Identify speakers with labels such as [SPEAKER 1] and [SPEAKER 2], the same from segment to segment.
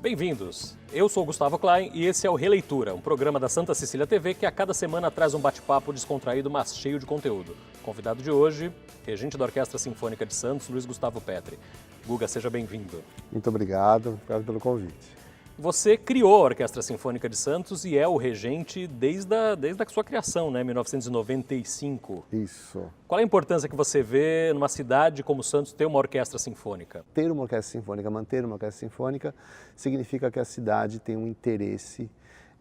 [SPEAKER 1] Bem-vindos! Eu sou o Gustavo Klein e esse é o Releitura, um programa da Santa Cecília TV que a cada semana traz um bate-papo descontraído, mas cheio de conteúdo. O convidado de hoje, regente da Orquestra Sinfônica de Santos, Luiz Gustavo Petri. Guga, seja bem-vindo.
[SPEAKER 2] Muito obrigado pelo convite.
[SPEAKER 1] Você criou a Orquestra Sinfônica de Santos e é o regente desde a sua criação, né, em 1995.
[SPEAKER 2] Isso.
[SPEAKER 1] Qual a importância que você vê numa cidade como Santos ter uma orquestra sinfônica?
[SPEAKER 2] Ter uma orquestra sinfônica, manter uma orquestra sinfônica, significa que a cidade tem um interesse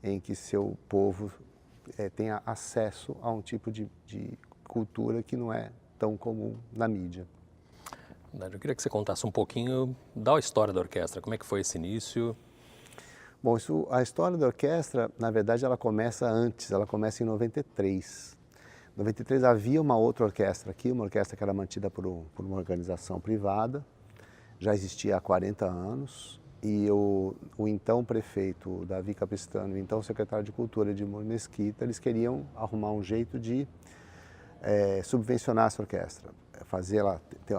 [SPEAKER 2] em que seu povo tenha acesso a um tipo de cultura que não é tão comum na mídia.
[SPEAKER 1] Eu queria que você contasse um pouquinho da história da orquestra, como é que foi esse início?
[SPEAKER 2] Bom, a história da orquestra, na verdade, ela começa antes, ela começa em 93. Em 93 havia uma outra orquestra aqui, uma orquestra que era mantida por uma organização privada, já existia há 40 anos, e o então prefeito Davi Capistrano e o então secretário de Cultura Edmur Mesquita, eles queriam arrumar um jeito de subvencionar essa orquestra,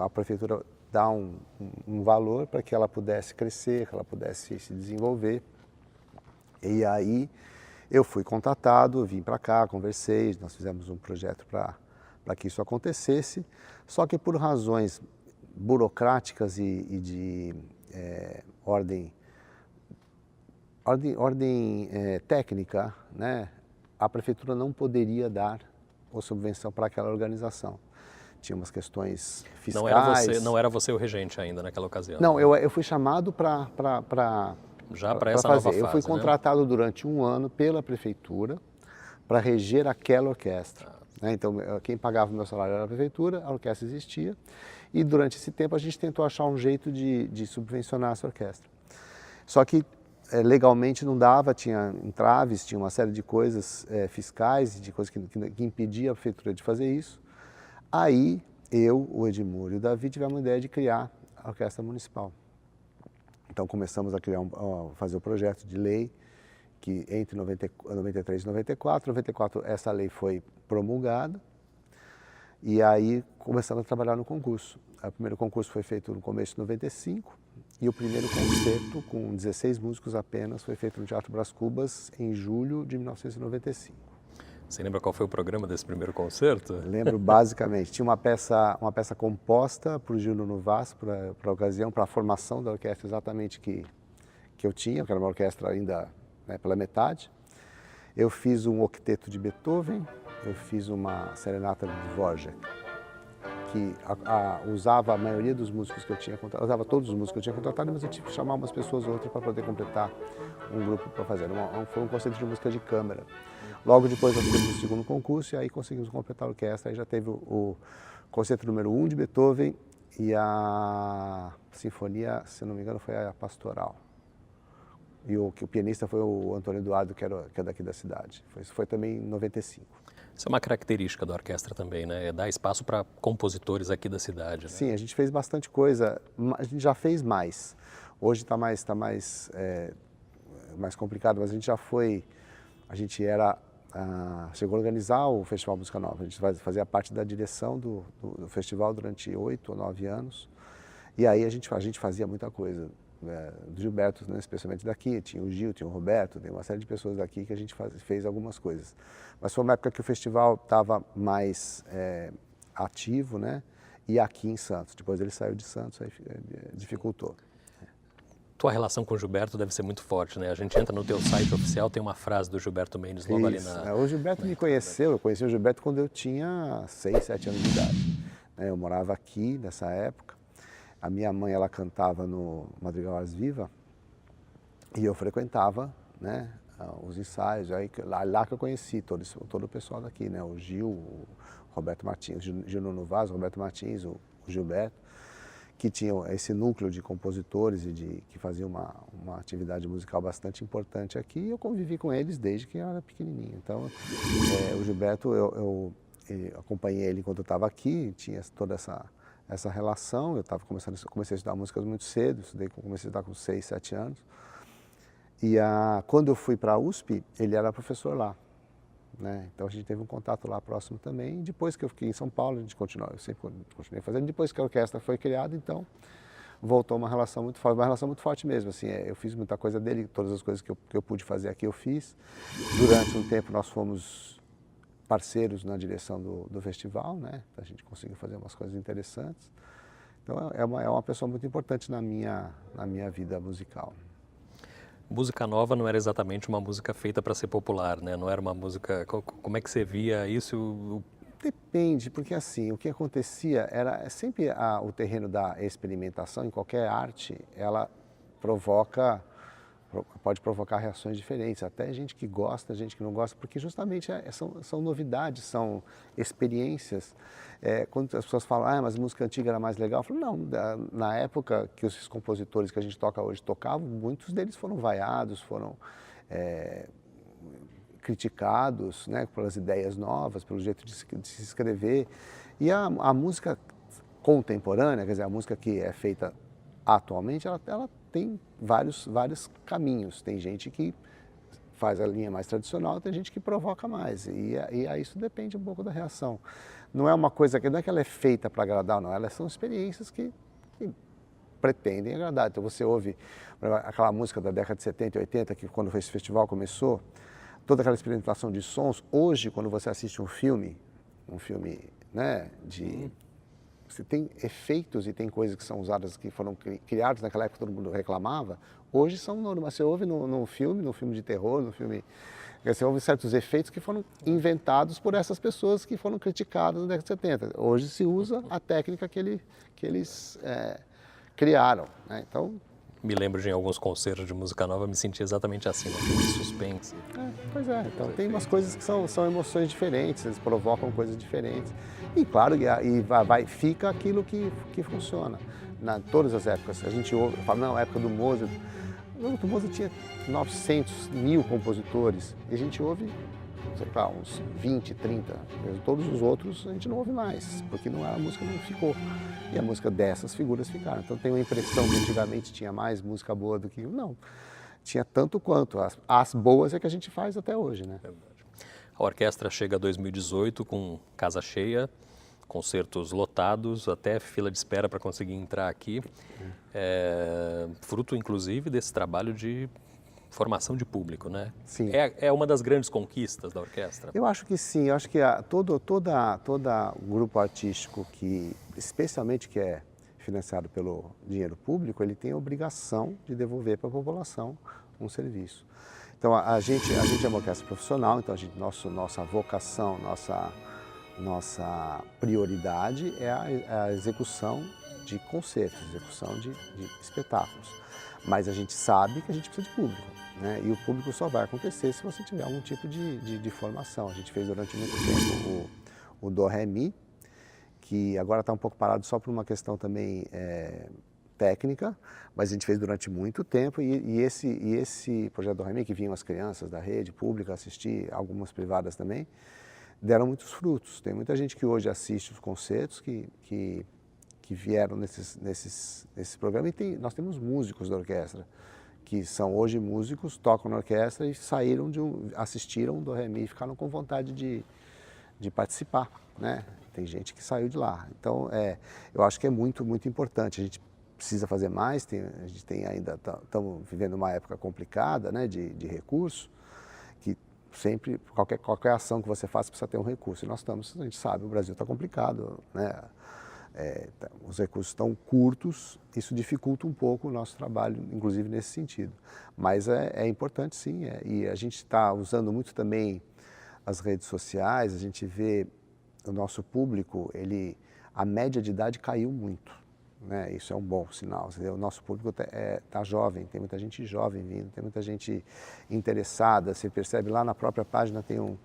[SPEAKER 2] a prefeitura dar um valor para que ela pudesse crescer, que ela pudesse se desenvolver. E aí eu fui contatado, vim para cá, conversei, nós fizemos um projeto para que isso acontecesse, só que por razões burocráticas e de ordem técnica, né, a prefeitura não poderia dar a subvenção para aquela organização. Tinha umas questões fiscais.
[SPEAKER 1] Não era você o regente ainda naquela ocasião?
[SPEAKER 2] Não, eu fui chamado para
[SPEAKER 1] essa nova fase,
[SPEAKER 2] eu fui contratado durante um ano pela prefeitura para reger aquela orquestra. Então, quem pagava o meu salário era a prefeitura, a orquestra existia, e durante esse tempo a gente tentou achar um jeito de subvencionar essa orquestra. Só que legalmente não dava, tinha entraves, tinha uma série de coisas fiscais, de coisas que impediam a prefeitura de fazer isso. Aí eu, o Edmur e o Davi tivemos uma ideia de criar a orquestra municipal. Então começamos a fazer o projeto de lei, que entre 93 e 94, 94 essa lei foi promulgada, e aí começamos a trabalhar no concurso. O primeiro concurso foi feito no começo de 95, e o primeiro concerto, com 16 músicos apenas, foi feito no Teatro Brás Cubas em julho de 1995.
[SPEAKER 1] Você lembra qual foi o programa desse primeiro concerto?
[SPEAKER 2] Lembro basicamente. Tinha uma peça composta por Gil Nuno Vaz, para a ocasião, para a formação da orquestra exatamente que eu tinha, que era uma orquestra ainda pela metade. Eu fiz um octeto de Beethoven, eu fiz uma serenata de Dvorak, que usava a maioria dos músicos que eu tinha contratado, usava todos os músicos que eu tinha contratado, mas eu tive que chamar umas pessoas ou outras para poder completar um grupo para fazer. Foi um concerto de música de câmara. Logo depois nós fizemos o segundo concurso e aí conseguimos completar a orquestra. Aí já teve o concerto número 1 de Beethoven e a sinfonia, se não me engano, foi a Pastoral. E o pianista foi o Antônio Eduardo, que é daqui da cidade. Isso foi também em 95.
[SPEAKER 1] Isso é uma característica da orquestra também, né? É dar espaço para compositores aqui da cidade. Né?
[SPEAKER 2] Sim, a gente fez bastante coisa, a gente já fez mais. Hoje está mais complicado, mas a gente já foi, chegou a organizar o Festival Música Nova. A gente fazia parte da direção do festival durante 8 ou 9 anos. E aí a gente fazia muita coisa. Do Gilberto, né, especialmente daqui, tinha o Gil, tinha o Roberto, tem uma série de pessoas daqui que a gente fez algumas coisas. Mas foi uma época que o festival estava mais ativo, né? E aqui em Santos. Depois ele saiu de Santos, aí dificultou.
[SPEAKER 1] Tua relação com o Gilberto deve ser muito forte, né? A gente entra no teu site oficial, tem uma frase do Gilberto Mendes logo ali na...
[SPEAKER 2] O Gilberto me conheceu, eu conheci o Gilberto quando eu tinha 6, 7 anos de idade. Eu morava aqui nessa época. A minha mãe, ela cantava no Madrigal Ars Viva e eu frequentava, né, os ensaios. Aí, lá que eu conheci todo o pessoal daqui, né, o Gil, o Roberto Martins, o Gil Nuno Vaz, o Roberto Martins, o Gilberto, que tinham esse núcleo de compositores e que faziam uma atividade musical bastante importante aqui. E eu convivi com eles desde que eu era pequenininho. Então, o Gilberto, eu acompanhei ele enquanto eu estava aqui, tinha toda essa relação. Eu comecei a estudar músicas muito cedo, comecei a estudar com 6, 7 anos. E quando eu fui para a USP, ele era professor lá. Né? Então a gente teve um contato lá próximo também. E depois que eu fiquei em São Paulo, eu sempre continuei fazendo. Depois que a orquestra foi criada, então voltou uma relação muito forte mesmo, assim, eu fiz muita coisa dele, todas as coisas que eu pude fazer aqui eu fiz. Durante um tempo nós fomos parceiros na direção do festival, né? A gente conseguiu fazer umas coisas interessantes. Então é uma pessoa muito importante na minha vida musical.
[SPEAKER 1] Música nova não era exatamente uma música feita para ser popular, né? Não era uma música... Como é que você via isso?
[SPEAKER 2] Depende, porque assim, o que acontecia era sempre o terreno da experimentação, em qualquer arte, ela pode provocar reações diferentes, até gente que gosta, gente que não gosta, porque justamente são novidades, são experiências. Quando as pessoas falam, mas a música antiga era mais legal, eu falo, não, na época que os compositores que a gente toca hoje tocavam, muitos deles foram vaiados, foram criticados, né, pelas ideias novas, pelo jeito de se escrever. E a música contemporânea, quer dizer, a música que é feita atualmente, ela tem vários caminhos. Tem gente que faz a linha mais tradicional, tem gente que provoca mais. E aí isso depende um pouco da reação. Não é uma coisa não é que ela é feita para agradar, não. Elas são experiências que pretendem agradar. Então você ouve aquela música da década de 70 e 80, que quando esse festival começou, toda aquela experimentação de sons. Hoje, quando você assiste um filme, né, você tem efeitos e tem coisas que são usadas, que foram criadas naquela época, todo mundo reclamava, hoje são normais. Você ouve num filme de terror, você ouve certos efeitos que foram inventados por essas pessoas que foram criticadas na década de 70. Hoje se usa a técnica que eles criaram, né? Então,
[SPEAKER 1] me lembro de em alguns concertos de música nova, me senti exatamente assim, um filme de suspense.
[SPEAKER 2] Pois é, então tem umas coisas que são emoções diferentes, eles provocam coisas diferentes. E claro, fica aquilo que funciona. Todas as épocas, a gente ouve, fala, não, a época do Mozart. O Mozart tinha 900 mil compositores, e a gente ouve, sei lá, uns 20, 30. Todos os outros a gente não ouve mais, porque a música não ficou. E a música dessas figuras ficaram. Então tenho a impressão que antigamente tinha mais música boa do que... Não, tinha tanto quanto. As boas é que a gente faz até hoje, né?
[SPEAKER 1] Verdade. A orquestra chega a 2018 com casa cheia, concertos lotados, até fila de espera para conseguir entrar aqui. Fruto, inclusive, desse trabalho de formação de público, né?
[SPEAKER 2] Sim.
[SPEAKER 1] É uma das grandes conquistas da orquestra?
[SPEAKER 2] Eu acho que sim. Eu acho que todo grupo artístico, especialmente que é financiado pelo dinheiro público, ele tem a obrigação de devolver para a população um serviço. Então, a gente é uma orquestra profissional, então nossa vocação, nossa prioridade é a execução de concertos, execução de espetáculos. Mas a gente sabe que a gente precisa de público, né? E o público só vai acontecer se você tiver algum tipo de formação. A gente fez durante muito tempo o Do Ré Mi, que agora está um pouco parado só por uma questão também técnica, mas a gente fez durante muito tempo. E esse projeto Do Ré Mi, que vinham as crianças da rede pública assistir, algumas privadas também, deram muitos frutos. Tem muita gente que hoje assiste os concertos que vieram nesse programa, e nós temos músicos da orquestra que são hoje músicos, tocam na orquestra e assistiram do Ré Mi e ficaram com vontade de participar, né? Tem gente que saiu de lá. Então, eu acho que é muito, muito importante. A gente precisa fazer mais, a gente estamos vivendo uma época complicada, né, de recursos, que sempre, qualquer ação que você faça precisa ter um recurso. E a gente sabe, o Brasil está complicado, né? Os recursos estão curtos, isso dificulta um pouco o nosso trabalho, inclusive nesse sentido. Mas é importante sim, e a gente está usando muito também as redes sociais, a gente vê o nosso público, a média de idade caiu muito, né? Isso é um bom sinal. O nosso público está jovem, tem muita gente jovem vindo, tem muita gente interessada, você percebe lá na própria página tem um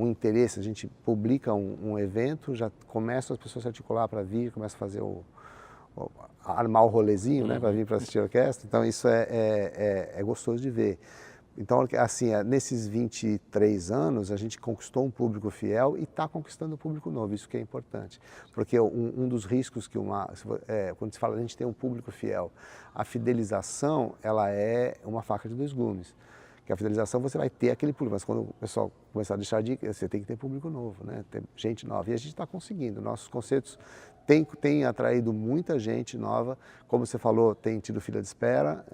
[SPEAKER 2] interesse, a gente publica um evento, já começam as pessoas a se articular para vir, começa a fazer armar o rolezinho, né, para vir para assistir a orquestra. Então isso é gostoso de ver. Então, assim, nesses 23 anos, a gente conquistou um público fiel e está conquistando um público novo, isso que é importante. Porque um dos riscos quando se fala a gente tem um público fiel, a fidelização, ela é uma faca de dois gumes. Que a fidelização você vai ter aquele público, mas quando o pessoal começar a deixar de ir, você tem que ter público novo, né? Ter gente nova. E a gente está conseguindo. Nossos concertos tem atraído muita gente nova, como você falou, tem tido fila de espera,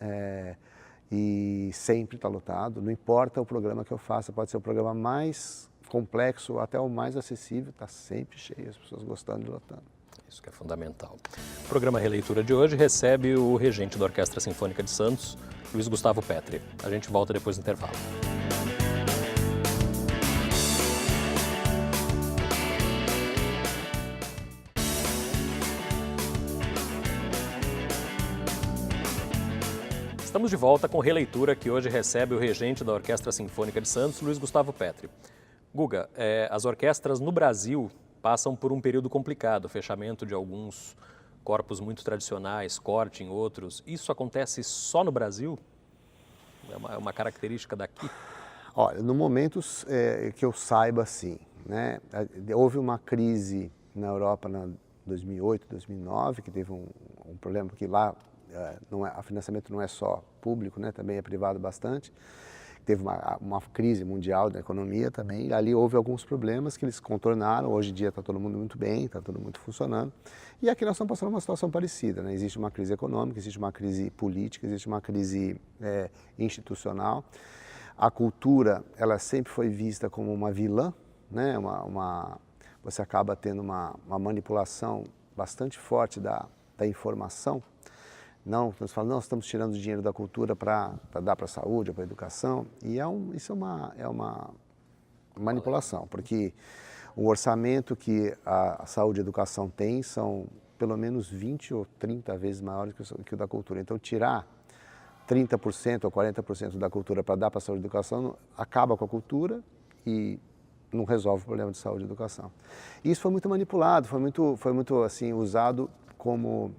[SPEAKER 2] e sempre está lotado, não importa o programa que eu faça, pode ser o programa mais complexo, até o mais acessível, está sempre cheio, as pessoas gostando e lotando.
[SPEAKER 1] Isso que é fundamental. O programa Releitura de hoje recebe o regente da Orquestra Sinfônica de Santos, Luiz Gustavo Petri. A gente volta depois do intervalo. Estamos de volta com Releitura, que hoje recebe o regente da Orquestra Sinfônica de Santos, Luiz Gustavo Petri. Guga, as orquestras no Brasil passam por um período complicado, fechamento de alguns corpos muito tradicionais, corte em outros. Isso acontece só no Brasil? É uma característica daqui?
[SPEAKER 2] Olha, no momento que eu saiba, sim, né? Houve uma crise na Europa em 2008, 2009, que teve um problema, porque lá o financiamento não é só público, né? Também é privado bastante. Teve uma crise mundial da economia também, e ali houve alguns problemas que eles contornaram. Hoje em dia está todo mundo muito bem, está todo mundo funcionando. E aqui nós estamos passando uma situação parecida, né? Existe uma crise econômica, existe uma crise política, existe uma crise institucional. A cultura, ela sempre foi vista como uma vilã, né? Você acaba tendo uma manipulação bastante forte da informação. Não, nós falamos, não, estamos tirando dinheiro da cultura para dar para a saúde, para a educação, e isso é uma manipulação, porque o orçamento que a saúde e a educação têm são pelo menos 20 ou 30 vezes maiores que o da cultura. Então, tirar 30% ou 40% da cultura para dar para a saúde e educação acaba com a cultura e não resolve o problema de saúde e educação. Isso foi muito manipulado, foi muito assim, usado como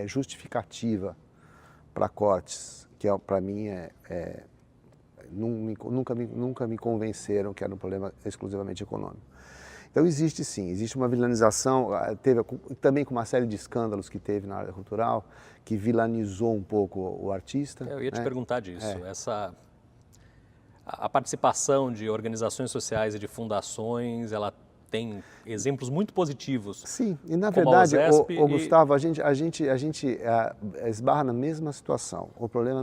[SPEAKER 2] justificativa para cortes, que para mim nunca me convenceram que era um problema exclusivamente econômico. Então existe sim, existe uma vilanização, teve também com uma série de escândalos que teve na área cultural, que vilanizou um pouco o artista.
[SPEAKER 1] Eu ia te perguntar disso, a participação de organizações sociais e de fundações, ela tem exemplos muito positivos.
[SPEAKER 2] Sim, e na verdade, Gustavo, a gente esbarra na mesma situação. O problema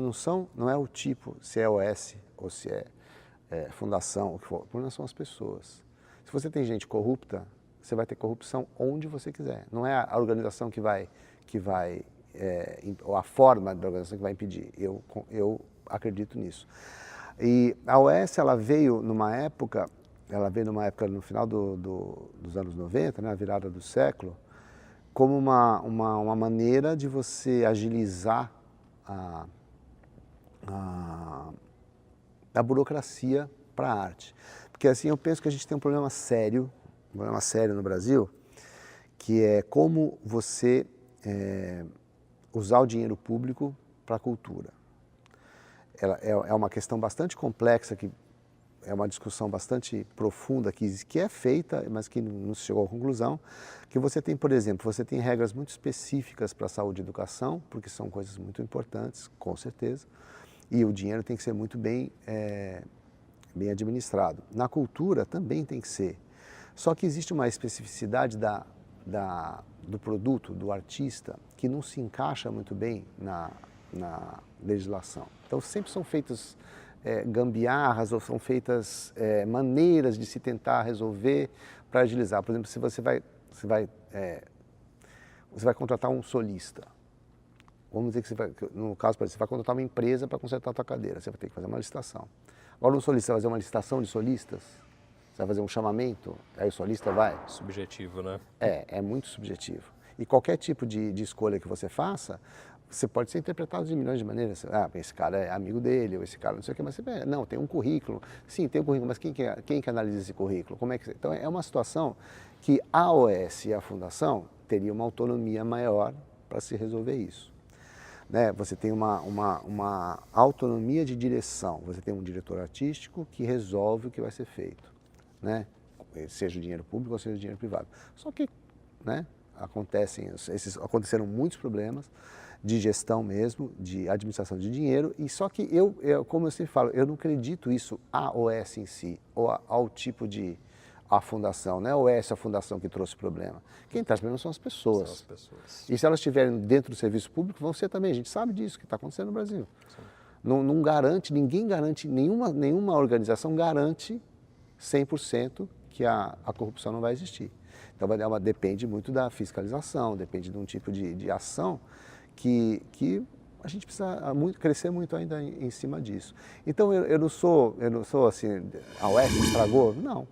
[SPEAKER 2] não é o tipo, se é OS ou se é fundação, o que for. O problema são as pessoas. Se você tem gente corrupta, você vai ter corrupção onde você quiser. Não é a organização que vai ou a forma da organização que vai impedir. Eu acredito nisso. E a OS, ela veio numa época no final dos anos 90, né, a virada do século, como uma maneira de você agilizar a burocracia para a arte. Porque assim, eu penso que a gente tem um problema sério no Brasil, que é como você usar o dinheiro público para a cultura. É uma questão bastante complexa, que é uma discussão bastante profunda que é feita, mas que não se chegou à conclusão, que você tem, por exemplo, você tem regras muito específicas para a saúde e educação, porque são coisas muito importantes, com certeza, e o dinheiro tem que ser muito bem administrado. Na cultura também tem que ser, só que existe uma especificidade do produto, do artista, que não se encaixa muito bem na legislação. Então sempre são feitas gambiarras ou são feitas maneiras de se tentar resolver para agilizar. Por exemplo, se você vai contratar um solista, vamos dizer que no caso, você vai contratar uma empresa para consertar a tua cadeira, você vai ter que fazer uma licitação. Agora um solista vai fazer uma licitação de solistas, você vai fazer um chamamento, aí o solista vai.
[SPEAKER 1] Subjetivo, né?
[SPEAKER 2] É muito subjetivo. E qualquer tipo de escolha que você faça, você pode ser interpretado de milhões de maneiras. Esse cara é amigo dele, ou esse cara não sei o que, mas não, tem um currículo. Sim, tem um currículo, mas quem que analisa esse currículo? Então é uma situação que a OS e a Fundação teriam uma autonomia maior para se resolver isso. Né? Você tem uma autonomia de direção, você tem um diretor artístico que resolve o que vai ser feito, né? Seja o dinheiro público ou seja o dinheiro privado. Só que, né, aconteceram muitos problemas de gestão mesmo, de administração de dinheiro, e só que como eu sempre falo, eu não acredito isso à OS em si, ou ao tipo de a fundação, não é a OS a fundação que trouxe o problema. Quem traz o problema são as pessoas.
[SPEAKER 1] São as pessoas.
[SPEAKER 2] E se elas estiverem dentro do serviço público, vão ser também. A gente sabe disso, que está acontecendo no Brasil. Não garante, ninguém garante, nenhuma organização garante 100% que a corrupção não vai existir. Então, depende muito da fiscalização, depende de um tipo de ação que a gente precisa crescer muito ainda em cima disso. Então, eu não sou assim, a UES estragou? Não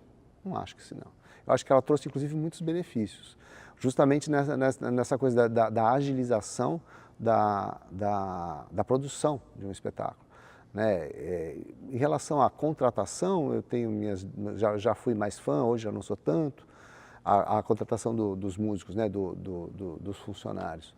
[SPEAKER 2] acho que sim, não. Eu acho que ela trouxe, inclusive, muitos benefícios, justamente nessa coisa da agilização da produção de um espetáculo. Né? Em relação à contratação, eu tenho já fui mais fã, hoje já não sou tanto, a contratação dos músicos, né? Dos funcionários.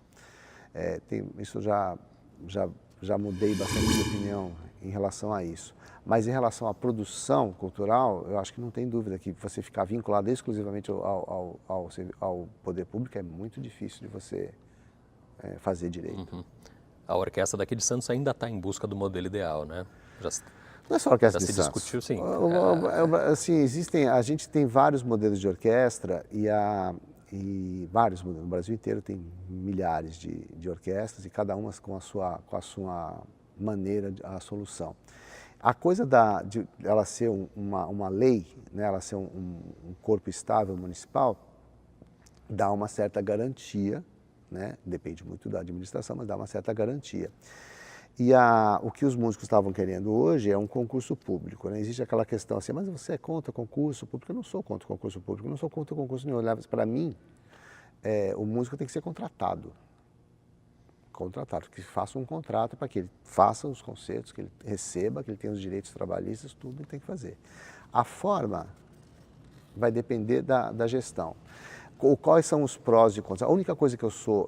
[SPEAKER 2] Isso já mudei bastante de opinião em relação a isso. Mas em relação à produção cultural, eu acho que não tem dúvida que você ficar vinculado exclusivamente ao poder público é muito difícil de você fazer direito.
[SPEAKER 1] Uhum. A orquestra daqui de Santos ainda está em busca do modelo ideal, né?
[SPEAKER 2] Não é só a orquestra de Santos.
[SPEAKER 1] Já se discutiu, sim.
[SPEAKER 2] Assim, a gente tem vários modelos de orquestra e vários modelos. No Brasil inteiro tem milhares de orquestras e cada uma com a sua maneira, a solução. A coisa de ela ser uma lei, né, ela ser um corpo estável municipal, dá uma certa garantia, né, depende muito da administração, mas dá uma certa garantia. E o que os músicos estavam querendo hoje é um concurso público. Né? Existe aquela questão assim, mas você é contra concurso público? Eu não sou contra concurso público, eu não sou contra concurso nenhum. Para mim, o músico tem que ser contratado, que faça um contrato para que ele faça os concertos, que ele receba, que ele tenha os direitos trabalhistas, tudo ele tem que fazer. A forma vai depender da gestão. Quais são os prós e contras? A única coisa que eu sou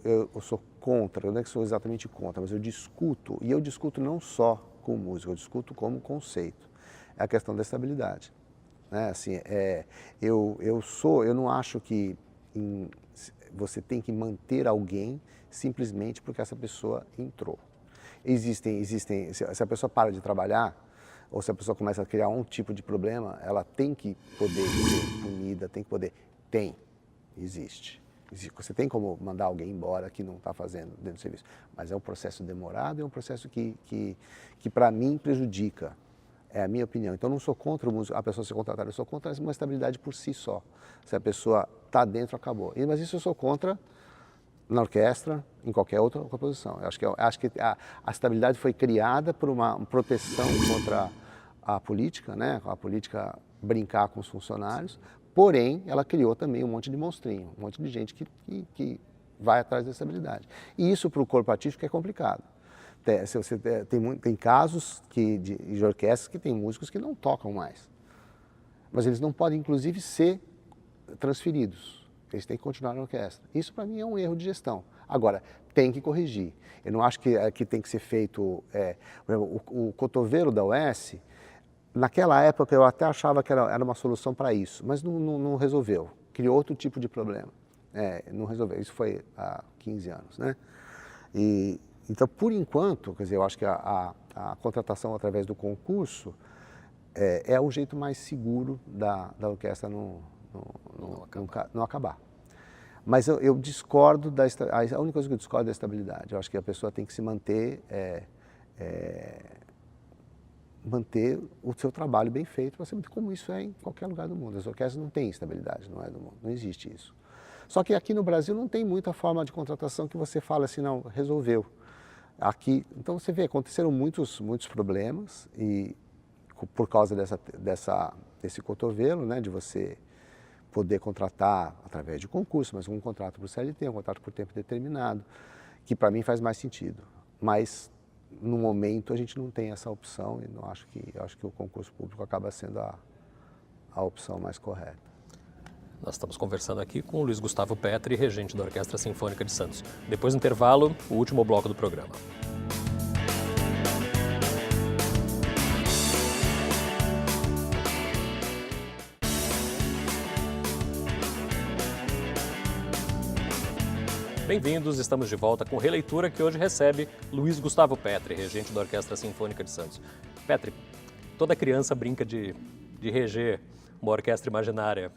[SPEAKER 2] contra, eu não é que sou exatamente contra, mas eu discuto, e eu discuto não só com o músico, eu discuto como conceito, é a questão da estabilidade. Né? Assim, eu não acho que você tem que manter alguém simplesmente porque essa pessoa entrou. Se a pessoa para de trabalhar, ou se a pessoa começa a criar um tipo de problema, ela tem que poder ser punida, tem que poder... Existe. Você tem como mandar alguém embora que não está fazendo dentro do serviço, mas é um processo demorado, é um processo que para mim prejudica, é a minha opinião. Então eu não sou contra a pessoa ser contratada, eu sou contra uma estabilidade por si só. Se a pessoa está dentro, acabou. Mas isso eu sou contra na orquestra, em qualquer outra composição. Eu acho que a estabilidade foi criada por uma proteção contra a política, né? A política brincar com os funcionários. Porém, ela criou também um monte de monstrinho, um monte de gente que vai atrás da estabilidade. E isso para o corpo artístico é complicado. Tem casos de orquestras que tem músicos que não tocam mais. Mas eles não podem, inclusive, ser transferidos. Eles têm que continuar na orquestra. Isso, para mim, é um erro de gestão. Agora, tem que corrigir. Eu não acho que tem que ser feito... o cotovelo da UES... Naquela época eu até achava que era uma solução para isso, mas não resolveu. Criou outro tipo de problema. Não resolveu. Isso foi há 15 anos, né? Então, por enquanto, quer dizer, eu acho que a contratação através do concurso é o jeito mais seguro da orquestra não acabar. Mas eu discordo a única coisa que eu discordo é da estabilidade. Eu acho que a pessoa tem que se manter o seu trabalho bem feito, como isso é em qualquer lugar do mundo. As orquestras não têm estabilidade, não é do mundo, não existe isso. Só que aqui no Brasil não tem muita forma de contratação que você fala assim, não, resolveu. Então você vê, aconteceram muitos problemas e por causa desse cotovelo, né, de você poder contratar através de concurso, mas um contrato por CLT, um contrato por tempo determinado, que para mim faz mais sentido. Mas no momento a gente não tem essa opção e eu acho que o concurso público acaba sendo a opção mais correta.
[SPEAKER 1] Nós estamos conversando aqui com o Luiz Gustavo Petri, regente da Orquestra Sinfônica de Santos. Depois do intervalo, o último bloco do programa. Bem-vindos, estamos de volta com Releitura, que hoje recebe Luiz Gustavo Petri, regente da Orquestra Sinfônica de Santos. Petri, toda criança brinca de reger uma orquestra imaginária.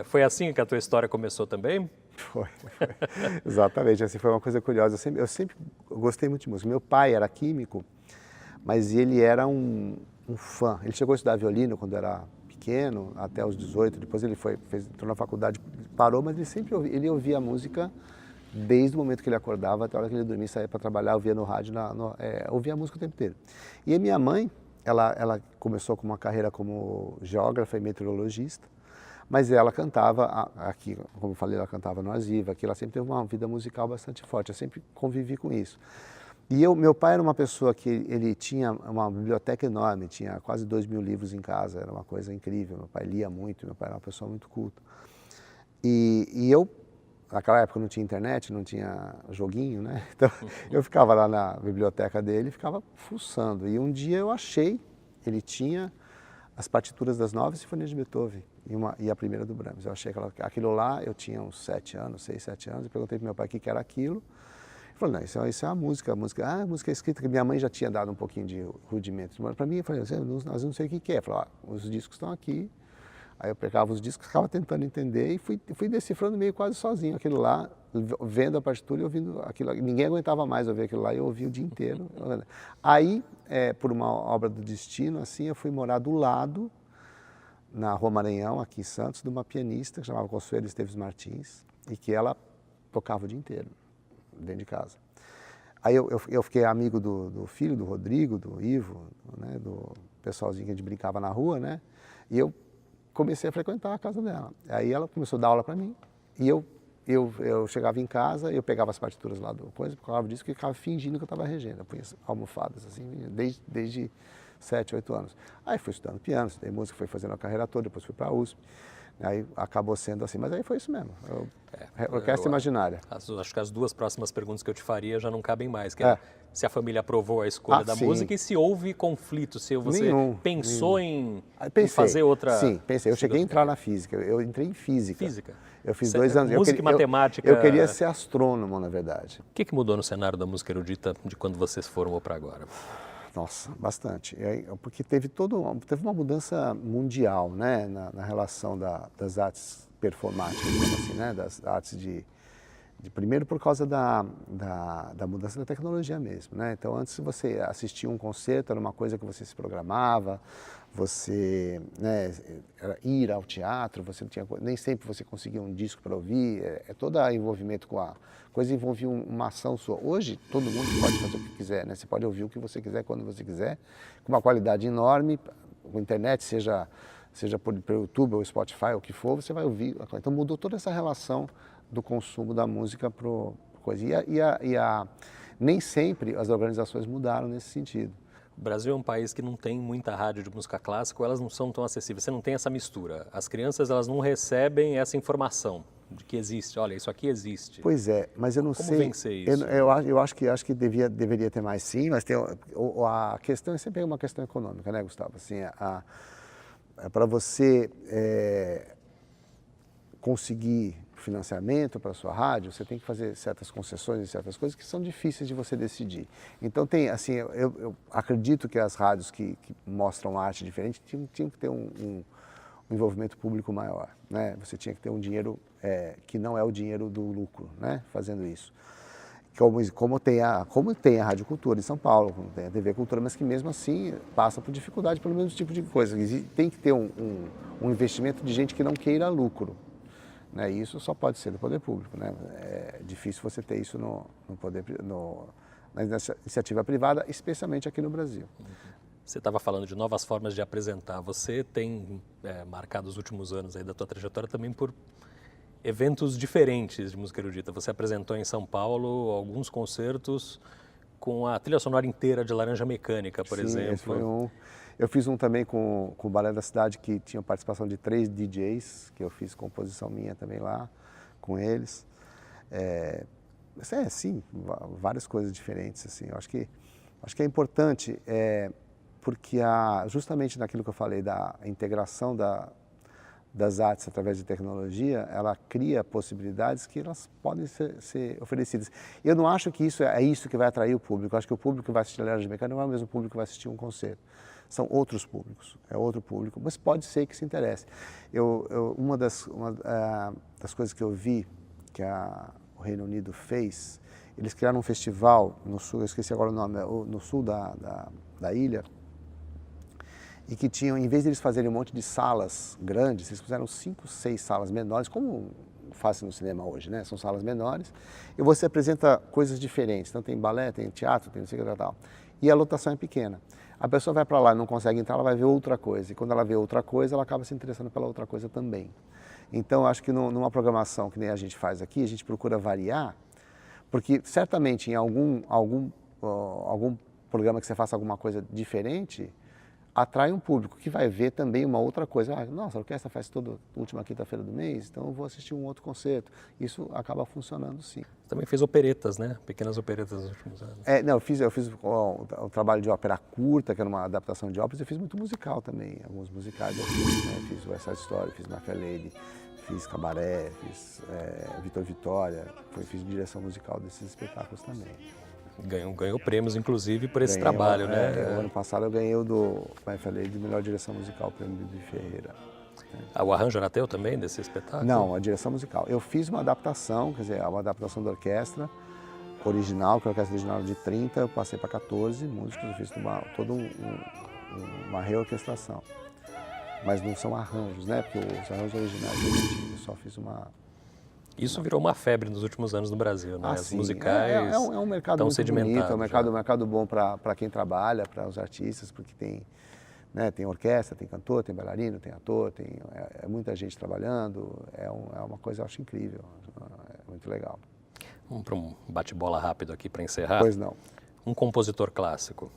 [SPEAKER 1] Foi assim que a tua história começou também?
[SPEAKER 2] Foi. Exatamente, assim, foi uma coisa curiosa. Eu sempre gostei muito de música. Meu pai era químico, mas ele era um fã. Ele chegou a estudar violino quando era pequeno, até os 18, depois ele entrou na faculdade, parou, mas ele sempre ouvia música desde o momento que ele acordava até a hora que ele dormia, saía para trabalhar, ouvia no rádio, ouvia música o tempo inteiro. E a minha mãe, ela começou com uma carreira como geógrafa e meteorologista, mas ela cantava aqui, como eu falei, ela cantava no Aziva, aqui ela sempre teve uma vida musical bastante forte, eu sempre convivi com isso. E meu pai era uma pessoa que ele tinha uma biblioteca enorme, tinha quase 2.000 livros em casa, era uma coisa incrível, meu pai lia muito, meu pai era uma pessoa muito culta. E eu, naquela época não tinha internet, não tinha joguinho, né? Então eu ficava lá na biblioteca dele, ficava fuçando. E um dia eu achei, ele tinha as partituras das 9 sinfonias de Beethoven e a primeira do Brahms. Eu achei aquilo lá, eu tinha uns 7 anos, 6, 7 anos, eu perguntei para meu pai o que era aquilo. Ele falou, não, isso é a música, a música escrita, que minha mãe já tinha dado um pouquinho de rudimentos. Mas para mim, eu falei, nós não sei o que é. Eu falei, os discos estão aqui. Aí eu pegava os discos, ficava tentando entender e fui decifrando meio quase sozinho aquilo lá, vendo a partitura e ouvindo aquilo. Ninguém aguentava mais ouvir aquilo lá e eu ouvia o dia inteiro. Aí, por uma obra do destino, assim, eu fui morar do lado, na Rua Maranhão, aqui em Santos, de uma pianista que chamava Consuelo Esteves Martins e que ela tocava o dia inteiro, dentro de casa. Aí eu fiquei amigo do filho, do Rodrigo, do Ivo, né, do pessoalzinho que a gente brincava na rua, né, e eu comecei a frequentar a casa dela. Aí ela começou a dar aula para mim e eu chegava em casa, eu pegava as partituras lá do coisa, colocava disso e ficava fingindo que eu estava regendo. Eu punha almofadas assim, desde 7, 8 anos. Aí fui estudando piano, estudei música, fui fazendo a carreira toda, depois fui para a USP. Aí acabou sendo assim, mas aí foi isso mesmo. Orquestra imaginária.
[SPEAKER 1] Acho que as duas próximas perguntas que eu te faria já não cabem mais, que é se a família aprovou a escolha da
[SPEAKER 2] sim.
[SPEAKER 1] música e se houve conflito, se você pensou em fazer outra...
[SPEAKER 2] Sim, pensei. Eu cheguei a entrar na física, eu entrei em física.
[SPEAKER 1] Física?
[SPEAKER 2] Eu fiz 2 anos.
[SPEAKER 1] Música e matemática...
[SPEAKER 2] Eu queria ser astrônomo, na verdade.
[SPEAKER 1] O que mudou no cenário da música erudita de quando você se formou para agora?
[SPEAKER 2] Nossa, bastante. Porque teve uma mudança mundial, né, na relação das artes performáticas, assim, né, das artes primeiro por causa da mudança da tecnologia mesmo, né? Então antes você assistia um concerto, era uma coisa que você se programava, você, né, ir ao teatro, você não tinha, nem sempre você conseguia um disco para ouvir, todo envolvimento com a coisa envolvia uma ação sua. Hoje todo mundo pode fazer o que quiser, né? Você pode ouvir o que você quiser, quando você quiser, com uma qualidade enorme, com a internet, seja por YouTube ou Spotify, o que for, você vai ouvir. Então mudou toda essa relação do consumo da música para coisa. Nem sempre as organizações mudaram nesse sentido.
[SPEAKER 1] O Brasil é um país que não tem muita rádio de música clássica, elas não são tão acessíveis, você não tem essa mistura. As crianças elas não recebem essa informação de que existe, olha, isso aqui existe.
[SPEAKER 2] Pois é, mas eu não sei...
[SPEAKER 1] Como vencer isso?
[SPEAKER 2] Eu acho que deveria ter mais sim, mas a questão é sempre uma questão econômica, né, Gustavo? Assim, para você conseguir financiamento para a sua rádio, você tem que fazer certas concessões e certas coisas que são difíceis de você decidir. Então tem, assim, eu acredito que as rádios que mostram arte diferente tinham que ter um envolvimento público maior, né? Você tinha que ter um dinheiro que não é o dinheiro do lucro, né? Fazendo isso. Como tem a Rádio Cultura em São Paulo, como tem a TV Cultura, mas que mesmo assim passa por dificuldade pelo mesmo tipo de coisa. Tem que ter um investimento de gente que não queira lucro. Né? E isso só pode ser do poder público, né? É difícil você ter isso na iniciativa privada, especialmente aqui no Brasil.
[SPEAKER 1] Você estava falando de novas formas de apresentar. Você tem marcado os últimos anos aí da tua trajetória também por eventos diferentes de música erudita. Você apresentou em São Paulo alguns concertos com a trilha sonora inteira de Laranja Mecânica, por exemplo.
[SPEAKER 2] Esse foi um. Eu fiz um também com o Balé da Cidade, que tinha participação de 3 DJs, que eu fiz composição minha também lá, com eles. Sim, várias coisas diferentes, assim. Eu acho que é importante, porque justamente naquilo que eu falei, da integração das artes através de tecnologia, ela cria possibilidades que elas podem ser oferecidas. Eu não acho que isso é isso que vai atrair o público. Eu acho que o público que vai assistir a Laranja Mecânica não é o mesmo público que vai assistir um concerto. são outros públicos, é outro público, mas pode ser que se interesse. Uma das coisas que eu vi que o Reino Unido fez, eles criaram um festival no sul, eu esqueci agora o nome, no sul da ilha, e que tinham, em vez de eles fazerem um monte de salas grandes, eles fizeram 5, 6 salas menores, como fazem no cinema hoje, né? São salas menores, e você apresenta coisas diferentes, então tem balé, tem teatro, tem não sei o que tal, e a lotação é pequena. A pessoa vai para lá e não consegue entrar, ela vai ver outra coisa, e quando ela vê outra coisa, ela acaba se interessando pela outra coisa também. Então, acho que numa programação que nem a gente faz aqui, a gente procura variar, porque certamente em algum programa que você faça alguma coisa diferente, atrai um público que vai ver também uma outra coisa. Ah, nossa, a orquestra faz toda última quinta-feira do mês, então eu vou assistir um outro concerto. Isso acaba funcionando, sim.
[SPEAKER 1] Também fez operetas, né? Pequenas operetas nos últimos anos.
[SPEAKER 2] Não, eu fiz o trabalho de ópera curta, que era uma adaptação de óperas, eu fiz muito musical também, alguns musicais eu fiz, né? Fiz West Side Story, fiz My Fair Lady, fiz Cabaré, fiz Vitor Vitória, fiz direção musical desses espetáculos também.
[SPEAKER 1] Ganhou prêmios, inclusive, por esse trabalho, né?
[SPEAKER 2] O ano passado eu ganhei o do My Fair Lady de melhor direção musical, o prêmio de Ferreira.
[SPEAKER 1] O arranjo era teu também, desse espetáculo?
[SPEAKER 2] Não, a direção musical. Eu fiz uma adaptação, quer dizer, uma adaptação da orquestra original, que a orquestra original era de 30, eu passei para 14 músicos, eu fiz toda uma reorquestração. Mas não são arranjos, né? Porque os arranjos originais eu só fiz uma...
[SPEAKER 1] Isso virou uma febre nos últimos anos no Brasil, né? As
[SPEAKER 2] sim.
[SPEAKER 1] musicais
[SPEAKER 2] é um mercado muito bonito, é um mercado bom para quem trabalha, para os artistas, porque tem orquestra, tem cantor, tem bailarino, tem ator, tem muita gente trabalhando, é uma coisa, eu acho incrível, é muito legal.
[SPEAKER 1] Vamos para um bate-bola rápido aqui para encerrar?
[SPEAKER 2] Pois não.
[SPEAKER 1] Um compositor clássico.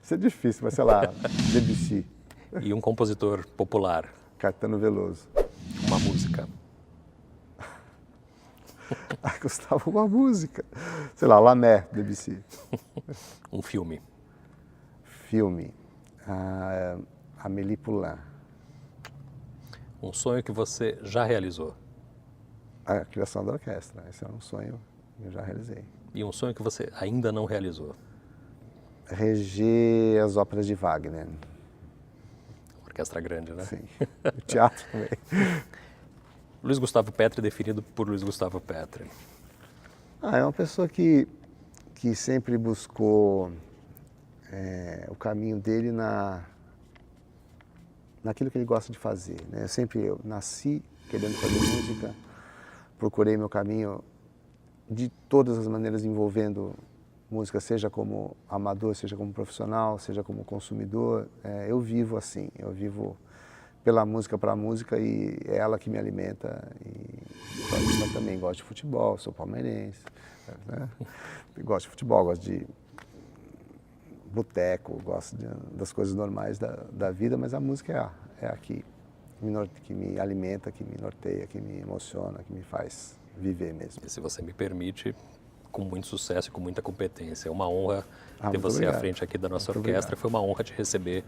[SPEAKER 2] Isso é difícil, mas sei lá, Debussy.
[SPEAKER 1] E um compositor popular.
[SPEAKER 2] Caetano Veloso.
[SPEAKER 1] Uma música.
[SPEAKER 2] Gustavo, uma música. Sei lá, Lamé, Debussy.
[SPEAKER 1] Um filme.
[SPEAKER 2] Filme. Amélie Poulain.
[SPEAKER 1] Um sonho que você já realizou.
[SPEAKER 2] A criação da orquestra. Esse é um sonho que eu já realizei.
[SPEAKER 1] E um sonho que você ainda não realizou.
[SPEAKER 2] Reger as óperas de Wagner.
[SPEAKER 1] Orquestra grande, né?
[SPEAKER 2] Sim. O teatro também.
[SPEAKER 1] Luiz Gustavo Petri, definido por Luiz Gustavo Petri.
[SPEAKER 2] É uma pessoa que sempre buscou o caminho dele naquilo que ele gosta de fazer, né? Eu nasci querendo fazer música, procurei meu caminho de todas as maneiras envolvendo música, seja como amador, seja como profissional, seja como consumidor. Eu vivo assim, eu vivo pela música, para a música, e é ela que me alimenta. Mas também gosto de futebol, sou palmeirense, né? Gosto de futebol, gosto de boteco, gosto das coisas normais da vida, mas a música é a que me alimenta, que me norteia, que me emociona, que me faz viver mesmo.
[SPEAKER 1] E se você me permite, com muito sucesso e com muita competência. É uma honra ter você
[SPEAKER 2] obrigado.
[SPEAKER 1] À frente aqui da nossa
[SPEAKER 2] Muito
[SPEAKER 1] orquestra.
[SPEAKER 2] obrigado.
[SPEAKER 1] Foi uma honra te receber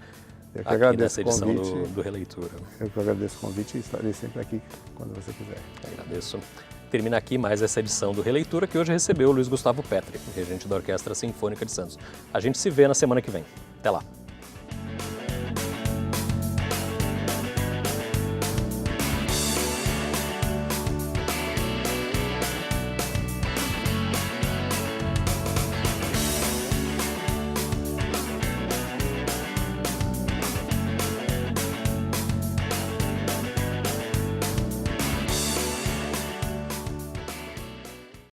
[SPEAKER 2] aqui
[SPEAKER 1] nessa edição do Releitura.
[SPEAKER 2] Eu que agradeço o convite e estarei sempre aqui quando você quiser.
[SPEAKER 1] Agradeço. Termina aqui mais essa edição do Releitura, que hoje recebeu o Luiz Gustavo Petri, regente da Orquestra Sinfônica de Santos. A gente se vê na semana que vem. Até lá.